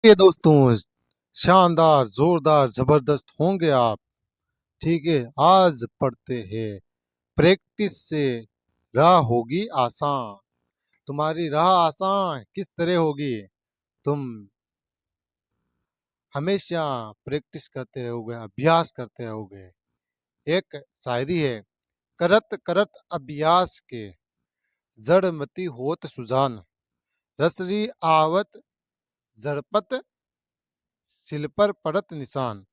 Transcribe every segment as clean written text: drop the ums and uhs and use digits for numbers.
ये दोस्तों, शानदार जोरदार जबरदस्त होंगे आप। ठीक है, आज पढ़ते हैं। प्रैक्टिस से राह होगी आसान। तुम्हारी राह आसान किस तरह होगी? तुम हमेशा प्रैक्टिस करते रहोगे, अभ्यास करते रहोगे। एक शायरी है, करत करत अभ्यास के जड़मती होत सुजान, रसरी आवत जड़पत सिल पर पड़त निशान।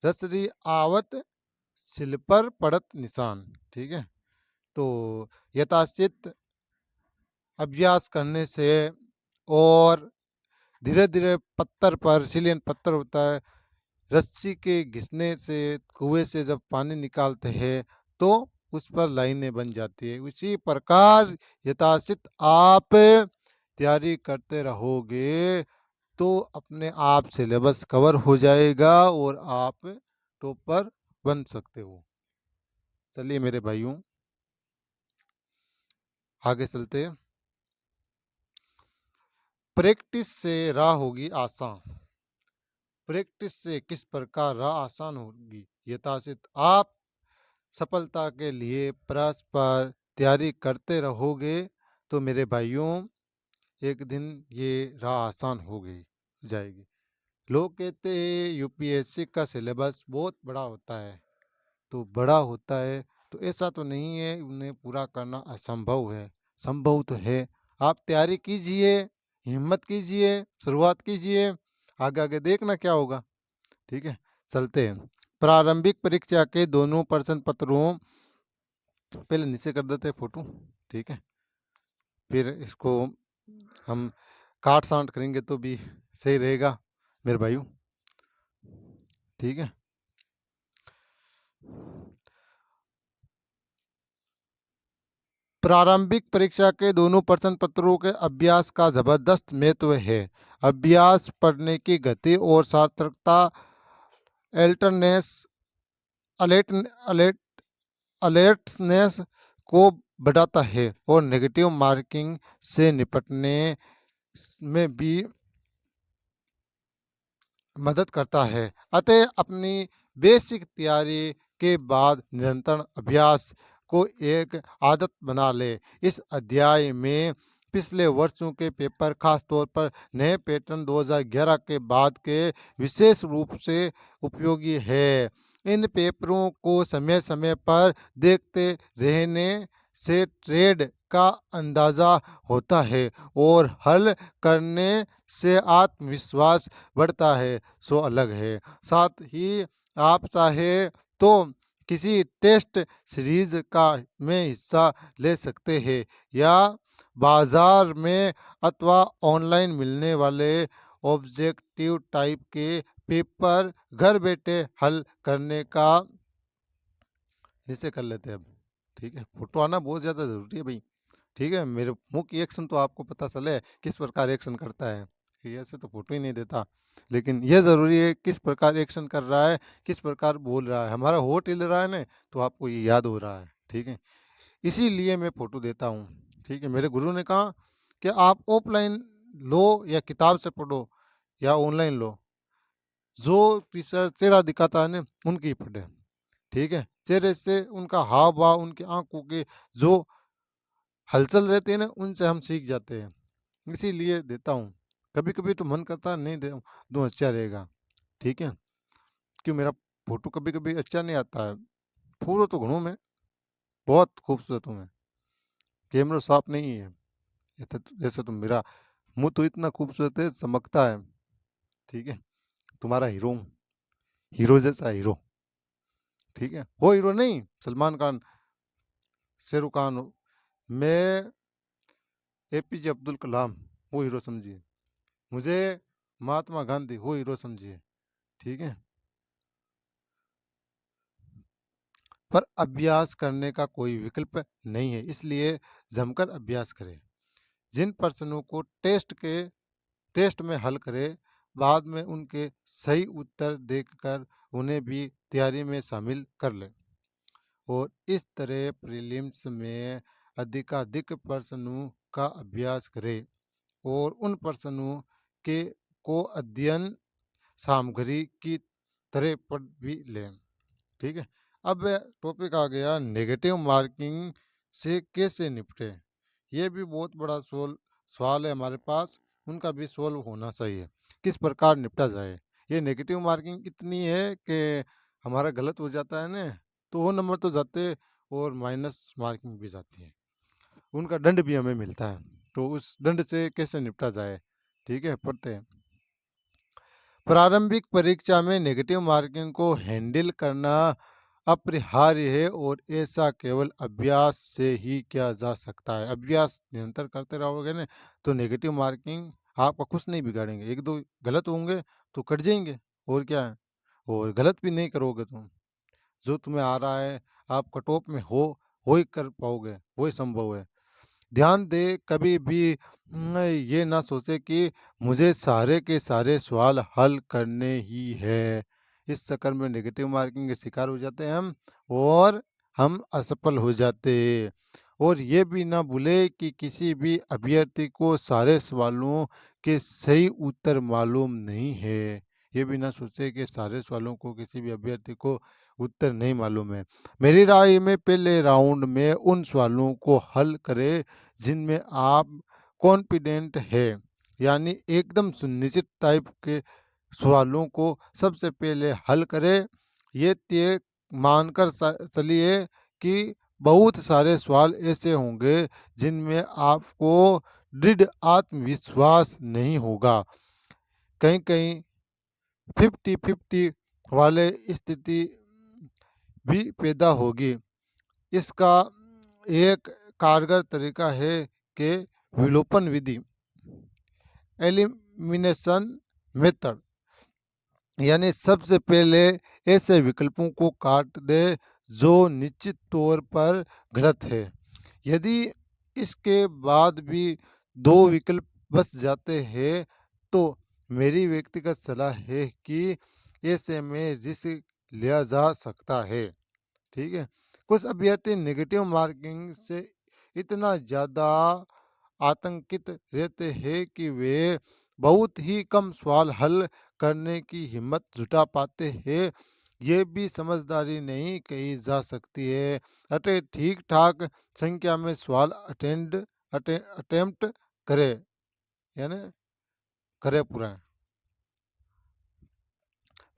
रसरी आवत सिल पर पड़त निशान। ठीक है, तो यथाचित अभ्यास करने से और धीरे धीरे पत्थर पर, सिलियन पत्थर होता है, रस्सी के घिसने से कुएं से जब पानी निकालते हैं तो उस पर लाइनें बन जाती है। उसी प्रकार यथाचित आप तैयारी करते रहोगे तो अपने आप सिलेबस कवर हो जाएगा और आप टॉपर बन सकते हो। चलिए मेरे भाइयों, आगे चलते हैं। प्रैक्टिस से राह होगी आसान। प्रैक्टिस से किस प्रकार राह आसान होगी? यथाचित आप सफलता के लिए परस्पर तैयारी करते रहोगे तो मेरे भाइयों, एक दिन ये राह आसान हो गई जाएगी। लोग कहते हैं यूपीएससी का सिलेबस बहुत बड़ा होता है, तो बड़ा होता है तो ऐसा तो नहीं है, उन्हें पूरा करना असंभव है। संभव तो है। आप तैयारी कीजिए, हिम्मत कीजिए, शुरुआत कीजिए, आगे आगे देखना क्या होगा। ठीक है, चलते हैं। प्रारंभिक परीक्षा के दोनों प्रश्न पत्रों, पहले नीचे कर देते हैं फोटो। ठीक है, फिर इसको हम काट छांट करेंगे तो भी सही रहेगा मेरे भाइयों। ठीक है, प्रारंभिक परीक्षा के दोनों प्रश्न पत्रों के अभ्यास का जबरदस्त महत्व है। अभ्यास पढ़ने की गति और सार्थकता, अल्टरनेस अलर्ट अलर्ट अलर्टनेस को बढ़ाता है और नेगेटिव मार्किंग से निपटने में भी मदद करता है। अतः अपनी बेसिक तैयारी के बाद निरंतर अभ्यास को एक आदत बना ले। इस अध्याय में पिछले वर्षों के पेपर, खास तौर पर नए पैटर्न 2011 के बाद के, विशेष रूप से उपयोगी है। इन पेपरों को समय समय पर देखते रहने से ट्रेड का अंदाजा होता है और हल करने से आत्मविश्वास बढ़ता है, सो अलग है। साथ ही आप चाहे तो किसी टेस्ट सीरीज का में हिस्सा ले सकते हैं या बाजार में अथवा ऑनलाइन मिलने वाले ऑब्जेक्टिव टाइप के पेपर घर बैठे हल करने का निश्चय कर लेते हैं अब। ठीक है, फोटो आना बहुत ज़्यादा ज़रूरी है भाई। ठीक है, मेरे मुंह की एक्शन तो आपको पता चले किस प्रकार एक्शन करता है। ये ऐसे तो फोटो ही नहीं देता, लेकिन ये ज़रूरी है किस प्रकार एक्शन कर रहा है, किस प्रकार बोल रहा है। हमारा होठ हिल रहा है ना, तो आपको ये याद हो रहा है। ठीक है, इसीलिए मैं फोटो देता हूँ। ठीक है, मेरे गुरु ने कहा कि आप ऑफलाइन लो या किताब से पढ़ो या ऑनलाइन लो, जो टीचर चेहरा दिखाता है ना उनकी ही पढ़े। ठीक है, चेहरे से उनका हाव भाव, उनकी आंखों के जो हलचल रहती है ना, उनसे हम सीख जाते हैं। इसीलिए देता हूँ। कभी कभी तो मन करता है नहीं दे दूँ, अच्छा रहेगा। ठीक है, क्यों मेरा फोटो कभी कभी अच्छा नहीं आता है। फोटो तो घणों में बहुत खूबसूरत हूँ मैं, कैमरा साफ नहीं है। जैसे तो मेरा मुंह तो इतना खूबसूरत है, चमकता है। ठीक है, तुम्हारा हीरो हूँ, हीरो जैसा हीरो। ठीक है, वो हीरो नहीं सलमान खान, शाहरुख खान हो। मैं एपीजे अब्दुल कलाम, वो हीरो समझिए। मुझे महात्मा गांधी, वो हीरो समझिए। ठीक है, पर अभ्यास करने का कोई विकल्प नहीं है, इसलिए जमकर अभ्यास करें। जिन प्रश्नों को टेस्ट में हल करें, बाद में उनके सही उत्तर देखकर उन्हें भी तैयारी में शामिल कर लें और इस तरह प्रीलिम्स में अधिकाधिक प्रश्नों का अभ्यास करें और उन प्रश्नों के को अध्ययन सामग्री की तरह पढ़ भी लें। ठीक है। अब टॉपिक आ गया नेगेटिव मार्किंग से कैसे निपटे। ये भी बहुत बड़ा सवाल है हमारे पास, उनका भी सोल्व होना चाहिए। किस प्रकार निपटा जाए। ये नेगेटिव मार्किंग इतनी है कि हमारा गलत हो जाता है ना, तो वो नंबर तो जाते और माइनस मार्किंग भी जाती है। उनका दंड भी हमें मिलता है। तो उस दंड से कैसे निपटा जाए, ठीक है, पढ़ते हैं। प्रारंभिक परीक्षा में नेगेटिव मार्किंग को हैंडल करना अपरिहार्य है और ऐसा केवल अभ्यास से ही किया जा सकता है। अभ्यास निरंतर करते रहोगे ना, तो नेगेटिव मार्किंग आपका कुछ नहीं बिगाड़ेंगे। एक दो गलत होंगे तो कट जाएंगे, और क्या है। और गलत भी नहीं करोगे तुम, जो तुम्हें आ रहा है आप कट ऑफ में हो ही कर पाओगे, वही संभव है। ध्यान दे, कभी भी ये ना सोचे कि मुझे सारे के सारे सवाल हल करने ही है। इस चक्कर में नेगेटिव मार्किंग के शिकार हो जाते हैं हम, और हम असफल हो जाते हैं। और ये भी ना भूले कि किसी भी अभ्यर्थी को सारे सवालों के सही उत्तर मालूम नहीं है। ये भी ना सोचे कि सारे सवालों को किसी भी अभ्यर्थी को उत्तर नहीं मालूम है। मेरी राय में पहले राउंड में उन सवालों को हल करें जिनमें आप कॉन्फिडेंट है, यानी एकदम सुनिश्चित टाइप के सवालों को सबसे पहले हल करें। ये तय मानकर चलिए कि बहुत सारे सवाल ऐसे होंगे जिनमें आपको दृढ़ आत्मविश्वास नहीं होगा। कहीं कहीं 50-50 वाले स्थिति भी पैदा होगी। इसका एक कारगर तरीका है कि विलोपन विधि, एलिमिनेशन मेथड, यानी सबसे पहले ऐसे विकल्पों को काट दे जो निश्चित तौर पर गलत है। यदि इसके बाद भी दो विकल्प बच जाते हैं तो मेरी व्यक्तिगत सलाह है कि ऐसे में रिस्क लिया जा सकता है। ठीक है। कुछ अभ्यर्थी नेगेटिव मार्किंग से इतना ज़्यादा आतंकित रहते हैं कि वे बहुत ही कम सवाल हल करने की हिम्मत जुटा पाते हैं। ये भी समझदारी नहीं कही जा सकती है। अतः ठीक ठाक संख्या में सवाल अटेम्प्ट करें, यानी करें पूरा।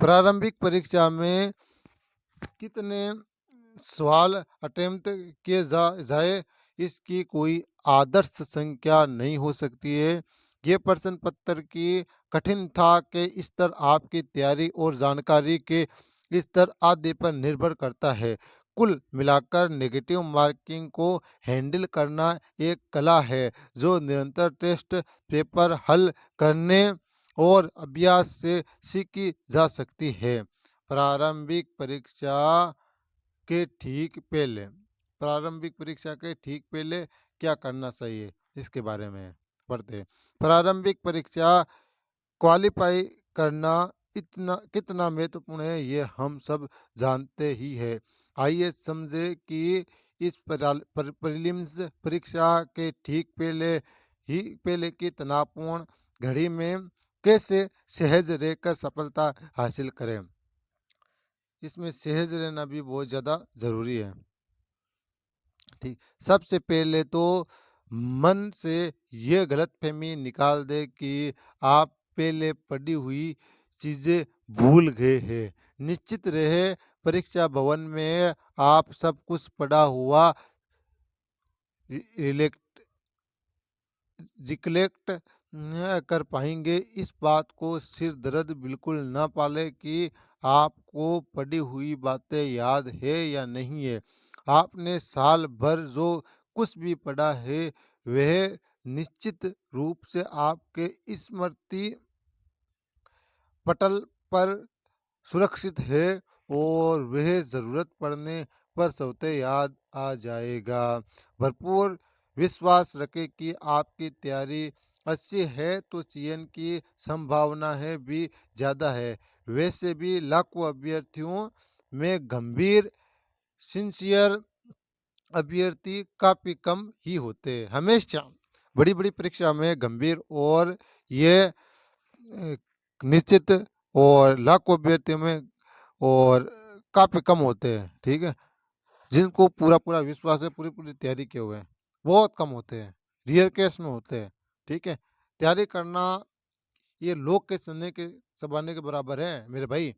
प्रारंभिक परीक्षा में कितने सवाल अटेम्प्ट किए जाए, इसकी कोई आदर्श संख्या नहीं हो सकती है। ये प्रश्न पत्र की कठिनता के स्तर, आपकी तैयारी और जानकारी के स्तर आदि पर निर्भर करता है। कुल मिलाकर नेगेटिव मार्किंग को हैंडल करना एक कला है जो निरंतर टेस्ट पेपर हल करने और अभ्यास से सीखी जा सकती है। प्रारंभिक परीक्षा के ठीक पहले प्रारंभिक परीक्षा के ठीक पहले क्या करना चाहिए, इसके बारे में पढ़ते हैं। प्रारंभिक परीक्षा क्वालिफाई करना इतना कितना महत्वपूर्ण है ये हम सब जानते ही है। आइए समझे कि इस प्रीलिम्स परीक्षा के ठीक पहले की तनावपूर्ण घड़ी में कैसे सहज रहकर सफलता हासिल करें। इसमें सहज रहना भी बहुत ज़्यादा ज़रूरी है। ठीक, सबसे पहले तो मन से ये गलतफहमी निकाल दे कि आप पहले पढ़ी हुई चीज़ें भूल गए हैं। निश्चित रहे परीक्षा भवन में आप सब कुछ पढ़ा हुआ रिकलेक्ट न कर पाएंगे। इस बात को सिर दर्द बिल्कुल न पाले कि आपको पढ़ी हुई बातें याद है या नहीं है। आपने साल भर जो कुछ भी पढ़ा है वह निश्चित रूप से आपके स्मृति पटल पर सुरक्षित है और वह ज़रूरत पड़ने पर स्वतः याद आ जाएगा। भरपूर विश्वास रखें कि आपकी तैयारी अच्छी है तो चयन की संभावना है भी ज़्यादा है। वैसे भी लाखों अभ्यर्थियों में गंभीर सिंसियर अभ्यर्थी काफ़ी कम ही होते हैं। हमेशा बड़ी बड़ी परीक्षा में गंभीर और ये निश्चित और लाखों अभ्यर्थियों में और काफ़ी कम होते हैं, ठीक है? जिनको पूरा-पूरा विश्वास है, पूरी-पूरी तैयारी किए हुए हैं, बहुत कम होते हैं, रेयर केस में होते हैं, ठीक है? तैयारी करना ये लोग के चने के चबाने के बराबर है मेरे भाई।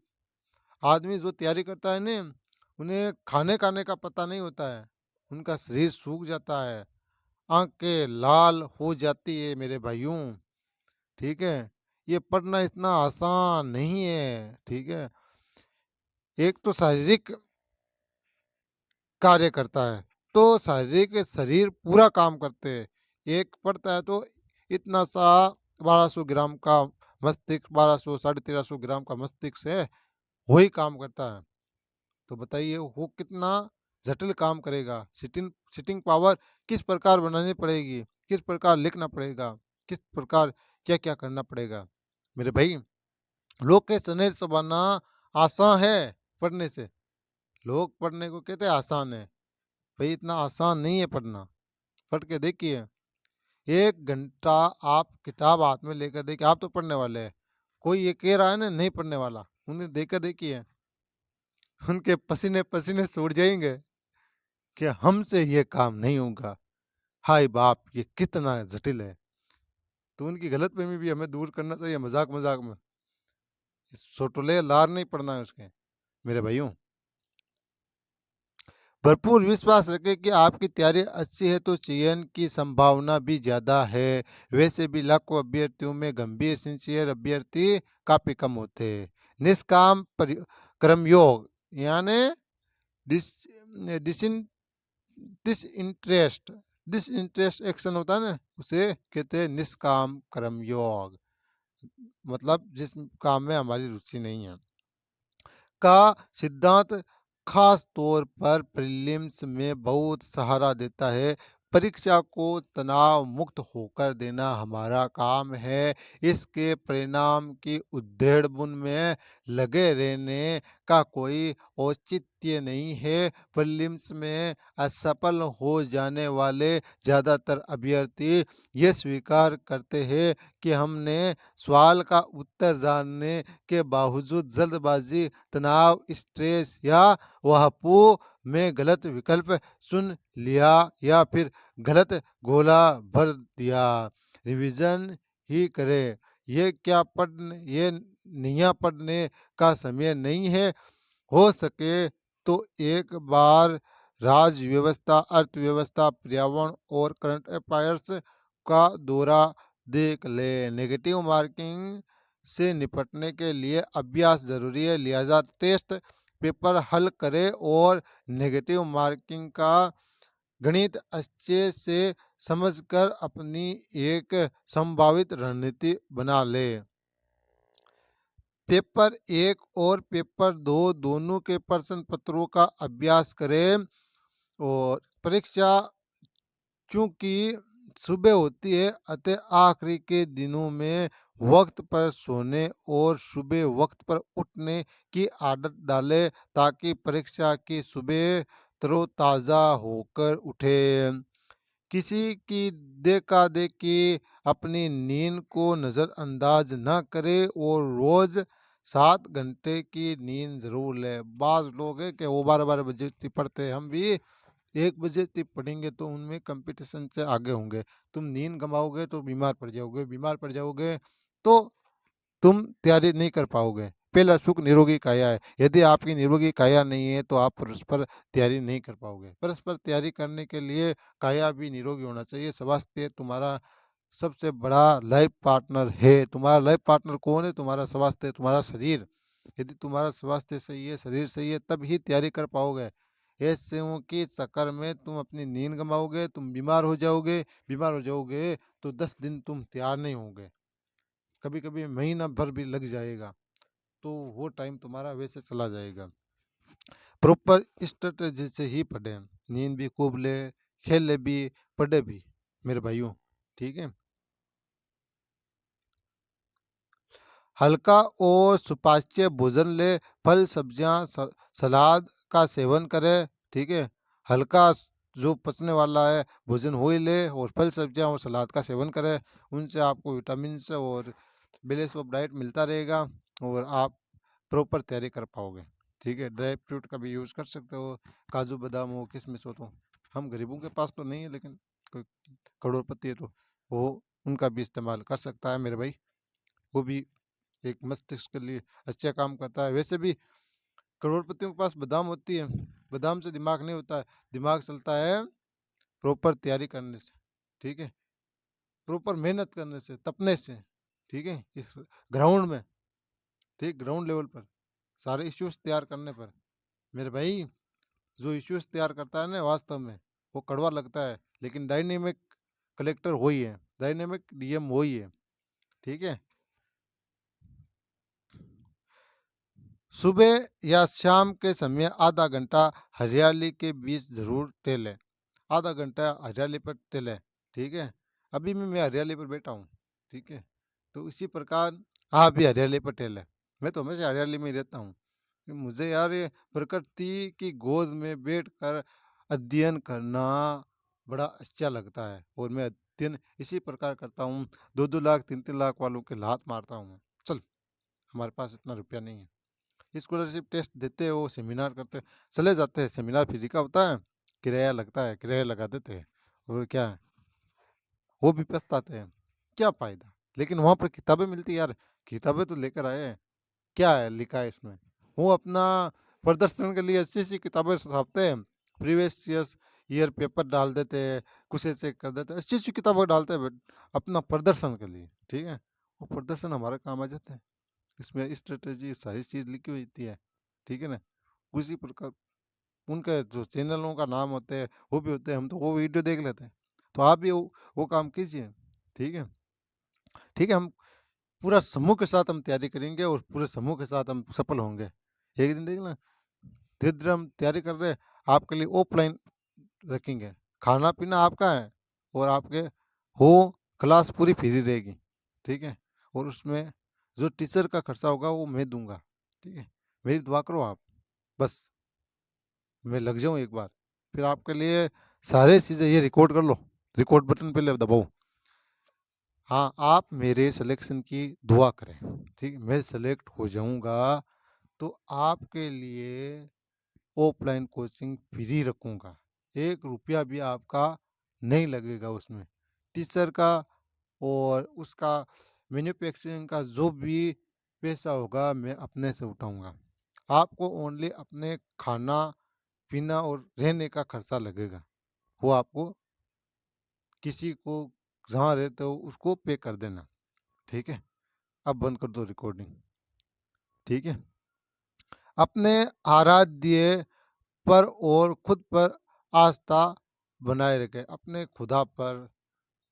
आदमी जो तैयारी करता है ना, उन्हें खाने-खाने का पता नहीं होता है, उनका शरीर सूख जाता है, आँखें लाल हो जाती है मेरे भाइयों, ठीक है? ये पढ़ना इतना आसान नहीं है, ठीक है? एक तो शारीरिक कार्य करता है, तो शारीरिक शरीर पूरा काम करते हैं। एक पड़ता है तो इतना सा 1200 ग्राम का मस्तिष्क 1200 साढ़े 1300 ग्राम का मस्तिष्क है, वही काम करता है। तो बताइए वो कितना जटिल काम करेगा। सिटिंग सिटिंग पावर किस प्रकार बनानी पड़ेगी, किस प्रकार लिखना पड़ेगा, किस प्रकार क्या-क्या करना पड़ेगा। मेरे भाई लोग के चने चबाना आसान है पढ़ने से। लोग पढ़ने को कहते हैं आसान है। भई इतना आसान नहीं है पढ़ना। पढ़ के देखिए, 1 घंटा आप किताब हाथ में लेकर देखिए, आप तो पढ़ने वाले हैं। कोई ये कह रहा है ना नहीं पढ़ने वाला, उन्हें देकर देखिए, उनके पसीने-पसीने छूट जाएँगे कि हमसे ये काम नहीं होगा। हाय बाप! ये कितना जटिल है। तो उनकी गलतफ़हमी भी हमें दूर करना चाहिए मज़ाक-मज़ाक में। सोटुले लार नहीं पड़ना है उसके, मेरे भाइयों। भरपूर विश्वास रखें कि आपकी तैयारी अच्छी है तो चयन की संभावना भी ज़्यादा है। वैसे भी लाखों अभ्यर्थियों में गंभीर सिंसियर अभ्यर्थी काफ़ी कम होते हैं। निष्काम कर्मयोग यानी डिस डिसिन डिसइंटरेस्ट डिसइंटरेस्ट एक्शन होता है ना, उसे कहते हैं निष्काम कर्मयोग। मतलब जिस काम में हमारी रुचि नहीं है। का सिद्धांत खास तौर पर प्रीलिम्स में बहुत सहारा देता है। परीक्षा को तनाव मुक्त होकर देना हमारा काम है। इसके परिणाम की उधेड़-बुन में लगे रहने का कोई औचित्य नहीं है। प्रीलिम्स में असफल हो जाने वाले ज़्यादातर अभ्यर्थी ये स्वीकार करते हैं कि हमने सवाल का उत्तर जानने के बावजूद जल्दबाजी, तनाव, स्ट्रेस या व्हापू में गलत विकल्प चुन लिया या फिर गलत गोला भर दिया। रिवीजन ही करें। ये नया पढ़ने का समय नहीं है। हो सके तो एक बार राज्य व्यवस्था, अर्थव्यवस्था, पर्यावरण और करंट अफेयर्स का दौरा देख लें। नेगेटिव मार्किंग से निपटने के लिए अभ्यास ज़रूरी है, लिहाजा टेस्ट पेपर हल करें और नेगेटिव मार्किंग का गणित अच्छे से समझकर अपनी एक संभावित रणनीति बना लें। पेपर 1 और पेपर 2 दोनों के प्रश्न पत्रों का अभ्यास करें और परीक्षा चूँकि सुबह होती है अतः आखिरी के दिनों में वक्त पर सोने और सुबह वक्त पर उठने की आदत डालें ताकि परीक्षा की सुबह तरोताज़ा होकर उठें। किसी की देखा-देखी अपनी नींद को नज़रअंदाज ना करें और रोज़ 7 घंटे की नींद ज़रूर लें। बाज़ लोग हैं कि वो 12-12 बजे तक पढ़ते हैं, हम भी 1 बजे तक पढ़ेंगे तो उनमें कॉम्पिटिशन से आगे होंगे। तुम नींद गँवाओगे तो बीमार पड़ जाओगे तो तुम तैयारी नहीं कर पाओगे। पहला सुख निरोगी काया है। यदि आपकी निरोगी काया नहीं है तो आप परस्पर तैयारी नहीं कर पाओगे। परस्पर तैयारी करने के लिए काया भी निरोगी होना चाहिए। स्वास्थ्य तुम्हारा सबसे बड़ा लाइफ पार्टनर है। तुम्हारा लाइफ पार्टनर कौन है? तुम्हारा स्वास्थ्य, तुम्हारा शरीर। यदि तुम्हारा स्वास्थ्य सही है, शरीर सही है तब ही तैयारी कर पाओगे। ऐसों के चक्कर में तुम अपनी नींद गँवाओगे, तुम बीमार हो जाओगे तो 10 दिन तुम तैयार नहीं होगे। कभी-कभी महीना भर भी लग जाएगा, तो वो टाइम तुम्हारा वैसे चला जाएगा। प्रॉपर स्ट्रैटेजी से ही पढ़ें, नींद भी खूब लें, खेलें भी, पढ़ें भी, मेरे भाइयों, ठीक है? हल्का और सुपाच्य भोजन लें, फल, सब्जियाँ, सलाद का सेवन करें, ठीक है? हल्का जो पचने वाला है भोजन वही लें और फल, सब्जियाँ और सलाद का सेवन करें, उनसे आपको विटामिन्स और बैलेंस ऑफ डाइट मिलता रहेगा और आप प्रॉपर तैयारी कर पाओगे। ठीक है, ड्राई फ्रूट का भी यूज़ कर सकते हो, काजू बादाम हो, किशमिश हो, तो हम गरीबों के पास तो नहीं है, लेकिन कोई करोड़पति है तो वो उनका भी इस्तेमाल कर सकता है मेरे भाई। वो भी एक मस्तिष्क के लिए अच्छा काम करता है। वैसे भी करोड़पतियों के पास बादाम होती है, बादाम से दिमाग नहीं होता है, दिमाग चलता है प्रॉपर तैयारी करने से। ठीक है, प्रॉपर मेहनत करने से, तपने से। ठीक है, इस ग्राउंड में, ठीक ग्राउंड लेवल पर सारे इश्यूज तैयार करने पर मेरे भाई, जो इश्यूज तैयार करता है ना वास्तव में वो कड़वा लगता है, लेकिन डायनेमिक कलेक्टर वही है, डायनेमिक डीएम वही है। ठीक है, सुबह या शाम के समय आधा घंटा हरियाली के बीच जरूर टहलें, आधा घंटा हरियाली पर टहलें। ठीक है, अभी मैं हरियाली पर बैठा हूँ। ठीक है, तो इसी प्रकार आप भी हरियाली पर टहलें। मैं तो हमेशा हरियाली में ही रहता हूँ, कि मुझे यार ये प्रकृति की गोद में बैठकर अध्ययन करना बड़ा अच्छा लगता है, और मैं अध्ययन इसी प्रकार करता हूँ। 2-2 लाख 3-3 लाख वालों के लात मारता हूँ। चल, हमारे पास इतना रुपया नहीं है, स्कॉलरशिप टेस्ट देते हो, सेमिनार करते चले जाते हैं, सेमिनार फ्री का होता है, किराया लगता है, किराया लगा देते हैं, और क्या है, वो भी पछताते हैं, क्या फायदा। लेकिन वहाँ पर किताबें मिलती है यार, किताबें तो लेकर आए हैं, क्या है लिखा है इसमें, वो अपना प्रदर्शन के लिए अच्छी अच्छी किताबें छापते हैं, प्रीवियस ईयर पेपर डाल देते हैं, कुछ ऐसे कर देते हैं, अच्छी अच्छी किताबें डालते हैं अपना प्रदर्शन के लिए। ठीक है, वो प्रदर्शन हमारे काम आ जाते हैं, इसमें स्ट्रेटेजी सारी चीज़ लिखी हुई होती है। ठीक है ना, उसी प्रकार उनके जो चैनलों का नाम होते हैं वो भी होते हैं, हम तो वो वीडियो देख लेते हैं। तो आप भी वो काम कीजिए। ठीक है, ठीक है, हम पूरा समूह के साथ हम तैयारी करेंगे और पूरे समूह के साथ हम सफल होंगे। एक दिन देख लें, धीरे धीरे हम तैयारी कर रहे हैं, आपके लिए ऑफलाइन रखेंगे, खाना पीना आपका है, और आपके हो क्लास पूरी फ्री रहेगी। ठीक है, और उसमें जो टीचर का खर्चा होगा वो मैं दूंगा। ठीक है, मेरी दुआ करो आप, बस मैं लग जाऊं एक बार, फिर आपके लिए सारे चीज़ें ये रिकॉर्ड कर लो, रिकॉर्ड बटन पे ले दबाओ। हाँ, आप मेरे सिलेक्शन की दुआ करें। ठीक है, मैं सेलेक्ट हो जाऊंगा तो आपके लिए ऑफलाइन कोचिंग फ्री रखूंगा, 1 रुपया भी आपका नहीं लगेगा उसमें। टीचर का और उसका मैन्युफैक्चरिंग का जो भी पैसा होगा मैं अपने से उठाऊंगा। आपको ओनली अपने खाना पीना और रहने का खर्चा लगेगा, वो आपको किसी को जहाँ रहते हो उसको पे कर देना। ठीक है, अब बंद कर दो रिकॉर्डिंग। ठीक है, अपने आराध्य पर और खुद पर आस्था बनाए रखें, अपने खुदा पर।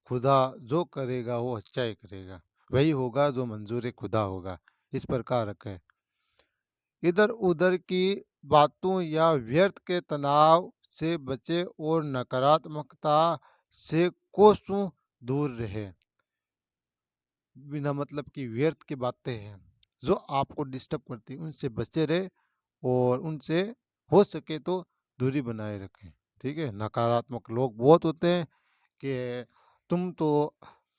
खुदा जो करेगा वो अच्छा ही करेगा, वही होगा जो मंजूर खुदा होगा, इस प्रकार रखें। इधर उधर की बातों या व्यर्थ के तनाव से बचे और नकारात्मकता से कोसों दूर रहे। बिना मतलब की व्यर्थ की बातें हैं जो आपको डिस्टर्ब करती हैं, उनसे बचे रहे, और उनसे हो सके तो दूरी बनाए रखें। ठीक है, नकारात्मक लोग बहुत होते हैं कि तुम तो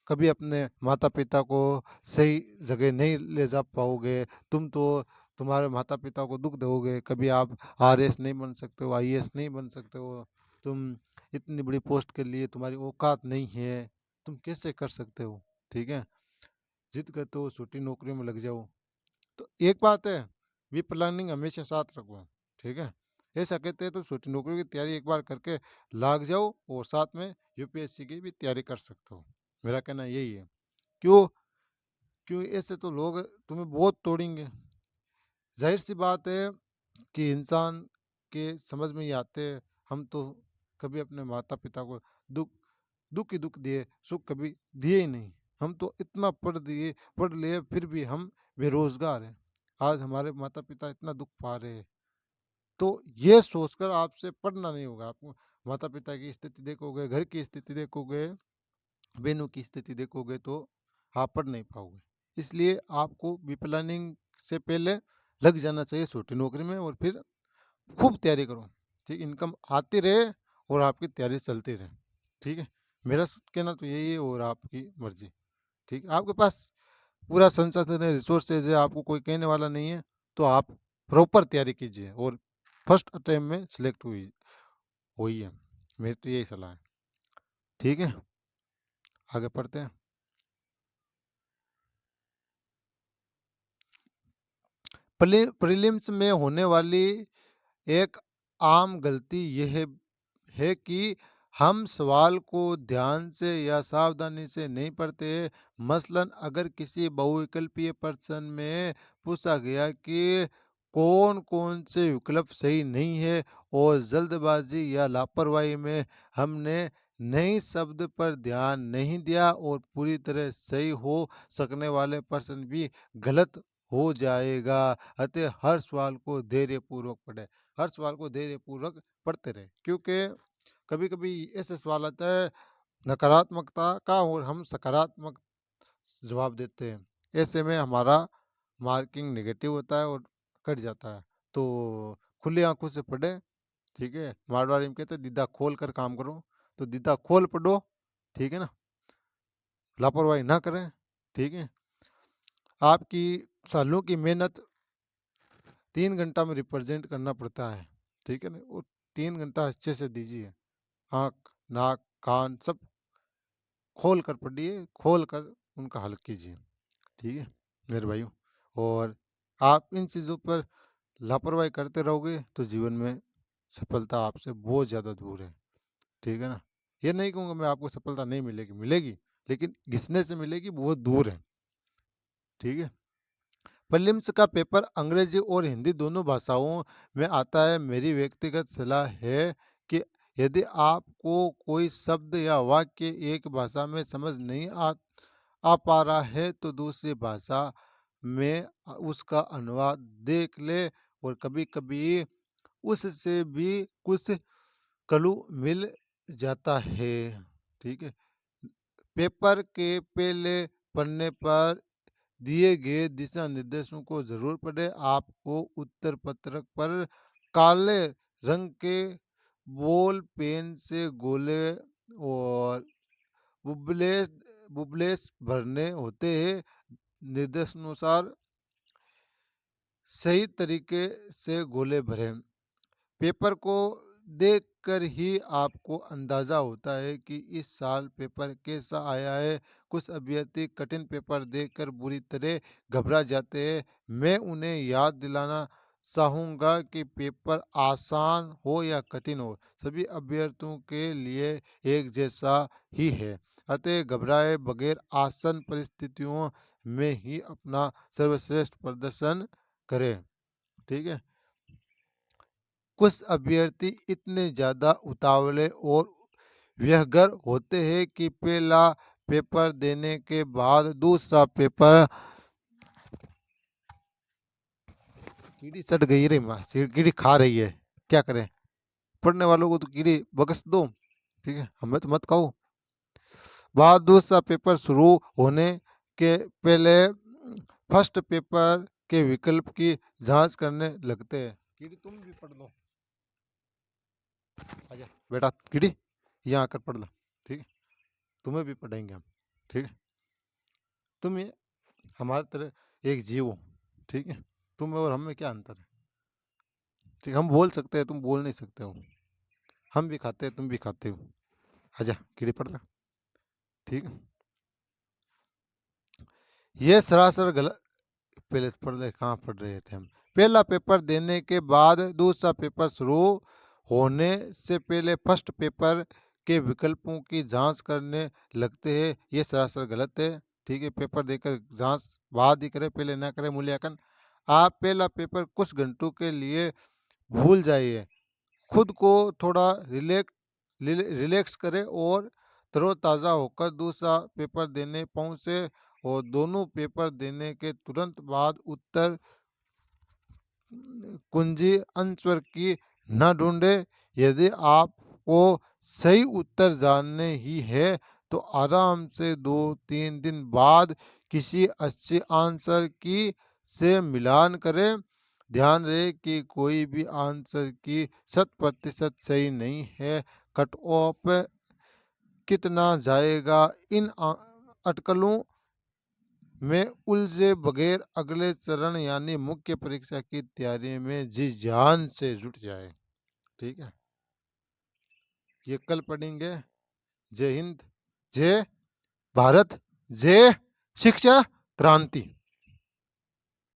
कभी अपने माता पिता को सही जगह नहीं ले जा पाओगे, तुम तो तुम्हारे माता पिता को दुख दोगे, कभी आप आरएस नहीं बन सकते हो, आईएएस नहीं बन सकते हो, तुम इतनी बड़ी पोस्ट के लिए तुम्हारी औकात नहीं है, तुम कैसे कर सकते हो। ठीक है, जिद करते हो छोटी नौकरियों में लग जाओ। तो एक बात है, वी प्लानिंग हमेशा साथ रखो। ठीक है, ऐसा कहते हैं तो छोटी नौकरियों की तैयारी एक बार करके लाग जाओ, और साथ में यूपीएससी की भी तैयारी कर सकते हो। मेरा कहना यही है। क्यों? क्यों ऐसे तो लोग तुम्हें बहुत तोड़ेंगे। जाहिर सी बात है कि इंसान के समझ में ही आते हैं। हम तो कभी अपने माता पिता को दुख दुख ही दुख दिए, सुख कभी दिए ही नहीं। हम तो इतना पढ़ लिए, फिर भी हम बेरोजगार हैं। आज हमारे माता पिता इतना दुख पा रहे हैं, तो ये सोचकर आपसे पढ़ना नहीं होगा। आपको माता पिता की स्थिति देखोगे, घर की स्थिति देखोगे, बहनों की स्थिति देखोगे, तो आप पढ़ नहीं पाओगे। इसलिए आपको बी प्लानिंग से पहले लग जाना चाहिए छोटी नौकरी में, और फिर खूब तैयारी करो। ठीक, इनकम आती रहे और आपकी तैयारी चलती रहे। ठीक है, मेरा कहना तो यही है, और आपकी मर्जी। ठीक है, आपके पास पूरा संसाधन है, रिसोर्सेज है, आपको कोई कहने वाला नहीं है, तो आप प्रॉपर तैयारी कीजिए और फर्स्ट अटेम्प्ट में सिलेक्ट हुई है। मेरी तो यही सलाह है। ठीक है, आगे पढ़ते हैं। प्रीलिम्स में होने वाली एक आम गलती यह है कि हम सवाल को ध्यान से या सावधानी से नहीं पढ़ते। मसलन अगर किसी बहुविकल्पीय प्रश्न में पूछा गया कि कौन कौन से विकल्प सही नहीं है और जल्दबाजी या लापरवाही में हमने नए शब्द पर ध्यान नहीं दिया और पूरी तरह सही हो सकने वाले प्रश्न भी गलत हो जाएगा। अतः हर सवाल को धैर्यपूर्वक पढ़े, हर सवाल को धैर्यपूर्वक पढ़ते रहे, क्योंकि कभी कभी ऐसे सवाल आता है नकारात्मकता का और हम सकारात्मक जवाब देते हैं, ऐसे में हमारा मार्किंग नेगेटिव होता है और कट जाता है। तो खुली आंखों से पढ़े। ठीक है, मारवाड़ी में कहते हैं दीदा खोल कर काम करो, तो दीदा खोल पढ़ो। ठीक है ना, लापरवाही ना करें। ठीक है, आपकी सालों की मेहनत 3 घंटा में रिप्रेजेंट करना पड़ता है। ठीक है ना, वो 3 घंटा अच्छे से दीजिए, आँख, नाक, कान सब खोल कर पढ़िए, खोल कर उनका हल कीजिए। ठीक है मेरे भाइयों, और आप इन चीज़ों पर लापरवाही करते रहोगे तो जीवन में सफलता आपसे बहुत ज़्यादा दूर है। ठीक है ना, ये नहीं कहूँगा मैं आपको सफलता नहीं मिलेगी, मिलेगी, लेकिन घिसने से मिलेगी, बहुत दूर है। ठीक है, प्रीलिम्स का पेपर अंग्रेजी और हिंदी दोनों भाषाओं में आता है। मेरी व्यक्तिगत सलाह है कि यदि आपको कोई शब्द या वाक्य एक भाषा में समझ नहीं आ पा रहा है तो दूसरी भाषा में उसका अनुवाद देख ले, और कभी कभी उससे भी कुछ क्लू मिल जाता है। ठीक है, पेपर के पहले पन्ने पर दिए गए दिशा निर्देशों को जरूर पढ़ें। आपको उत्तर पत्रक पर काले रंग के बॉल पेन से गोले और बुबलेस बुबलेस भरने होते हैं। निर्देशानुसार सही तरीके से गोले भरें। पेपर को देखकर ही आपको अंदाजा होता है कि इस साल पेपर कैसा आया है। कुछ अभ्यर्थी कठिन पेपर देखकर बुरी तरह घबरा जाते हैं। मैं उन्हें याद दिलाना चाहूँगा कि पेपर आसान हो या कठिन हो, सभी अभ्यर्थियों के लिए एक जैसा ही है। अतः घबराए बगैर आसन परिस्थितियों में ही अपना सर्वश्रेष्ठ प्रदर्शन करें। ठीक है, कुछ अभ्यर्थी इतने ज़्यादा उतावले और व्यग्र होते हैं कि पहला पेपर देने के बाद दूसरा पेपर कीड़ी सट गई रे माँ, कीड़ी खा रही है, क्या करें। पढ़ने वालों को तो कीड़ी बकस दो। ठीक है, हमें तो मत कहो। बाद दूसरा पेपर शुरू होने के पहले फर्स्ट पेपर के विकल्प की जांच करने लगते हैं। कीड़ी तुम भी पढ़ लो, आजा बेटा कीड़ी, यहाँ आकर पढ़ लो। ठीक है, तुम्हें भी पढ़ाएंगे हम। ठीक है, तुम ये हमारे तरह एक जीव हो। ठीक है, तुम और हम में क्या अंतर है। ठीक, हम बोल सकते हैं, तुम बोल नहीं सकते हो। हम भी खाते हैं, तुम भी खाते हो। आजा कीड़ी पढ़ ले। ठीक है, ये सरासर गलत। पहले पढ़ ले, कहाँ पढ़ रहे थे हम। पहला पेपर देने के बाद दूसरा पेपर शुरू होने से पहले फर्स्ट पेपर के विकल्पों की जांच करने लगते हैं, ये सरासर गलत है। ठीक है, पेपर देकर जांच बाद ही करें, पहले ना करें मूल्यांकन। आप पहला पेपर कुछ घंटों के लिए भूल जाइए, खुद को थोड़ा रिलैक्स करें और तरोताज़ा होकर दूसरा पेपर देने पहुंचे, और दोनों पेपर देने के तुरंत बाद उत्तर कुंजी आंसर की न ढूंढे। यदि आपको सही उत्तर जानने ही है तो आराम से 2-3 दिन बाद किसी अच्छे आंसर की से मिलान करें। ध्यान रहे कि कोई भी आंसर की 100% सही नहीं है। कट ऑफ कितना जाएगा इन अटकलों में उलझे बगैर अगले चरण यानी मुख्य परीक्षा की तैयारी में जी जान से जुट जाए। ठीक है, ये कल पढ़ेंगे। जय हिंद, जय भारत, जय शिक्षा क्रांति।